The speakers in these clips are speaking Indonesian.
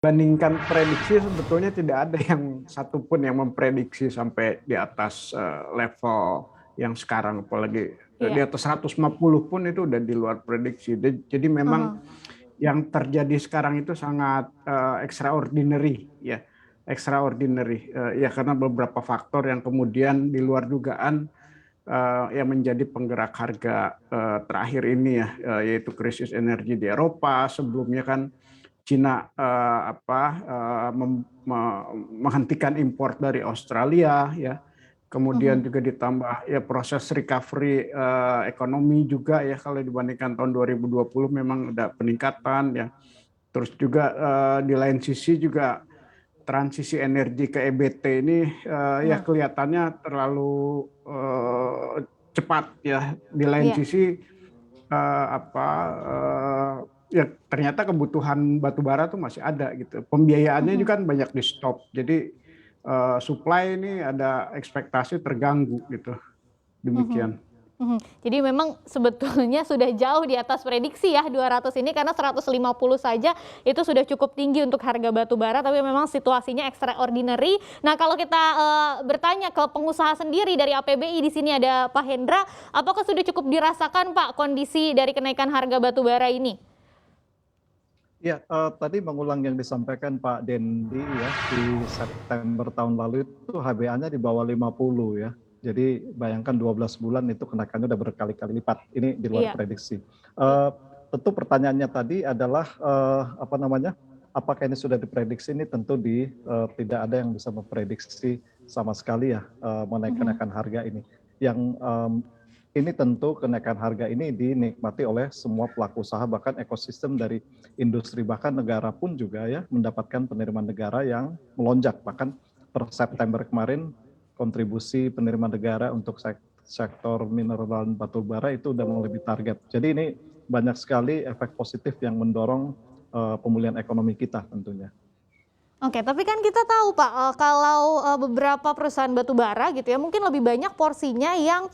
Bandingkan prediksi sebetulnya tidak ada yang satupun yang memprediksi sampai di atas level yang sekarang, apalagi di Iya. atas 150 pun itu udah di luar prediksi. Jadi memang Aha. yang terjadi sekarang itu sangat extraordinary ya, extraordinary ya, karena beberapa faktor yang kemudian di luar dugaan yang menjadi penggerak harga terakhir ini ya, yaitu krisis energi di Eropa. Sebelumnya kan Cina menghentikan impor dari Australia ya, kemudian Mhm. juga ditambah ya proses recovery ekonomi juga ya, kalau dibandingkan tahun 2020 memang ada peningkatan ya. Terus juga di lain sisi juga transisi energi ke EBT ini ya Nah, kelihatannya terlalu cepat ya. Di lain iya. sisi eh, apa ya ternyata kebutuhan batu bara tuh masih ada gitu. Pembiayaannya juga Mhm. kan banyak di stop. Jadi supply ini ada ekspektasi terganggu gitu. Mhm. Demikian. Mhm. Jadi memang sebetulnya sudah jauh di atas prediksi ya 200 ini, karena 150 saja itu sudah cukup tinggi untuk harga batu bara, tapi memang situasinya extraordinary. Nah, kalau kita bertanya ke pengusaha sendiri dari APBI, di sini ada Pak Hendra, apakah sudah cukup dirasakan Pak kondisi dari kenaikan harga batu bara ini? Ya, tadi mengulang yang disampaikan Pak Dendi ya, di September tahun lalu itu HBA-nya di bawah 50 ya. Jadi bayangkan 12 bulan itu kenaikannya udah berkali-kali lipat. Ini di luar Iya. prediksi. Tentu pertanyaannya tadi adalah apa namanya? Apakah ini sudah diprediksi? Ini tentu tidak ada yang bisa memprediksi sama sekali ya mengenai Mhm. kenaikan harga ini. Yang ini tentu kenaikan harga ini dinikmati oleh semua pelaku usaha, bahkan ekosistem dari industri, bahkan negara pun juga ya mendapatkan penerimaan negara yang melonjak. Bahkan per September kemarin kontribusi penerimaan negara untuk sektor mineral dan batu bara itu udah melebihi target. Jadi ini banyak sekali efek positif yang mendorong pemulihan ekonomi kita tentunya. Oke, tapi kan kita tahu Pak, kalau beberapa perusahaan batu bara gitu ya, mungkin lebih banyak porsinya yang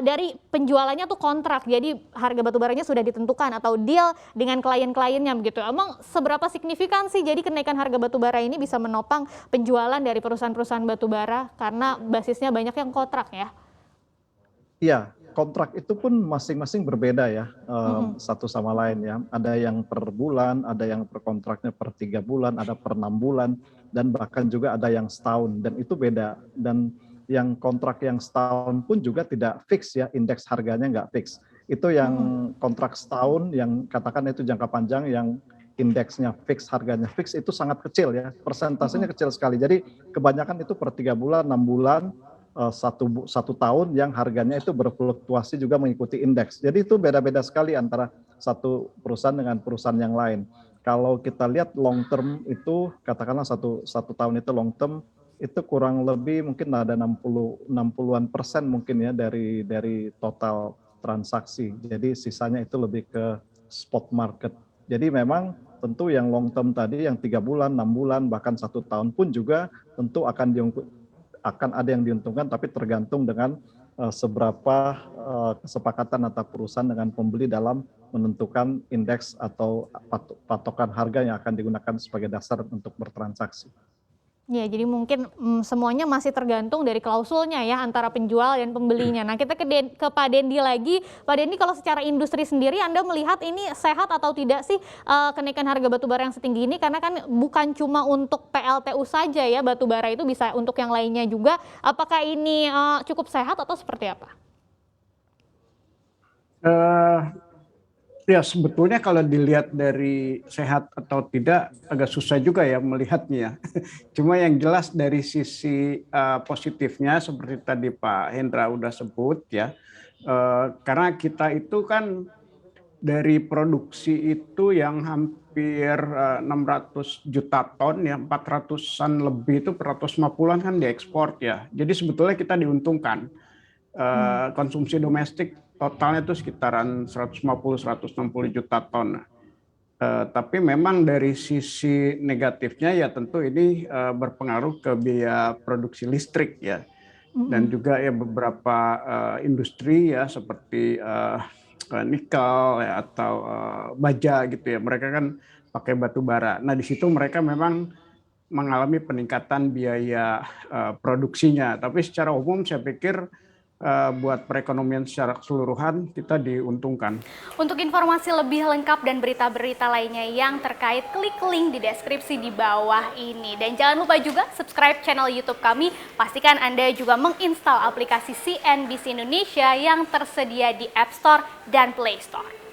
dari penjualannya tuh kontrak. Jadi harga batu baranya sudah ditentukan atau deal dengan klien-kliennya begitu. Emang seberapa signifikan sih jadi kenaikan harga batu bara ini bisa menopang penjualan dari perusahaan-perusahaan batu bara karena basisnya banyak yang kontrak ya? Iya, kontrak itu pun masing-masing berbeda ya, Mhm. satu sama lain ya. Ada yang per bulan, ada yang per kontraknya per 3 bulan, ada per 6 bulan, dan bahkan juga ada yang setahun, dan itu beda. Dan yang kontrak yang setahun pun juga tidak fix ya, indeks harganya nggak fix. Itu yang Mhm. kontrak setahun, yang katakan itu jangka panjang, yang indeksnya fix, harganya fix, itu sangat kecil ya, Mhm. persentasenya kecil sekali. Jadi kebanyakan itu per 3 bulan, 6 bulan, satu tahun yang harganya itu berfluktuasi juga mengikuti indeks. Jadi itu beda-beda sekali antara satu perusahaan dengan perusahaan yang lain. Kalau kita lihat long term itu, katakanlah satu tahun itu long term, itu kurang lebih mungkin ada 60-an% mungkin ya dari total transaksi. Jadi sisanya itu lebih ke spot market. Jadi memang tentu yang long term tadi, yang 3 bulan, 6 bulan, bahkan 1 tahun pun juga tentu akan ada yang diuntungkan, tapi tergantung dengan seberapa kesepakatan antara perusahaan dengan pembeli dalam menentukan indeks atau patokan harga yang akan digunakan sebagai dasar untuk bertransaksi. Ya, jadi mungkin semuanya masih tergantung dari klausulnya ya antara penjual dan pembelinya. Nah, kita ke Pak Dendi lagi. Pak Dendi, kalau secara industri sendiri Anda melihat ini sehat atau tidak sih kenaikan harga batu bara yang setinggi ini? Karena kan bukan cuma untuk PLTU saja ya, batu bara itu bisa untuk yang lainnya juga. Apakah ini cukup sehat atau seperti apa? Eh, Ya, sebetulnya kalau dilihat dari sehat atau tidak agak susah juga ya melihatnya. Cuma yang jelas dari sisi positifnya seperti tadi Pak Hendra udah sebut ya, karena kita itu kan dari produksi itu yang hampir 600 juta ton ya, 400-an lebih itu, 450-an kan diekspor ya. Jadi sebetulnya kita diuntungkan. Hmm. Konsumsi domestik totalnya itu sekitaran 150-160 juta ton. Tapi memang dari sisi negatifnya ya tentu ini berpengaruh ke biaya produksi listrik ya, dan Mm-mm. juga ya beberapa industri ya seperti nikel ya, atau baja gitu ya. Mereka kan pakai batu bara. Nah, di situ mereka memang mengalami peningkatan biaya produksinya. Tapi secara umum saya pikir buat perekonomian secara keseluruhan kita diuntungkan. Untuk informasi lebih lengkap dan berita-berita lainnya yang terkait, klik link di deskripsi di bawah ini. Dan jangan lupa juga subscribe channel YouTube kami. Pastikan Anda juga menginstal aplikasi CNBC Indonesia yang tersedia di App Store dan Play Store.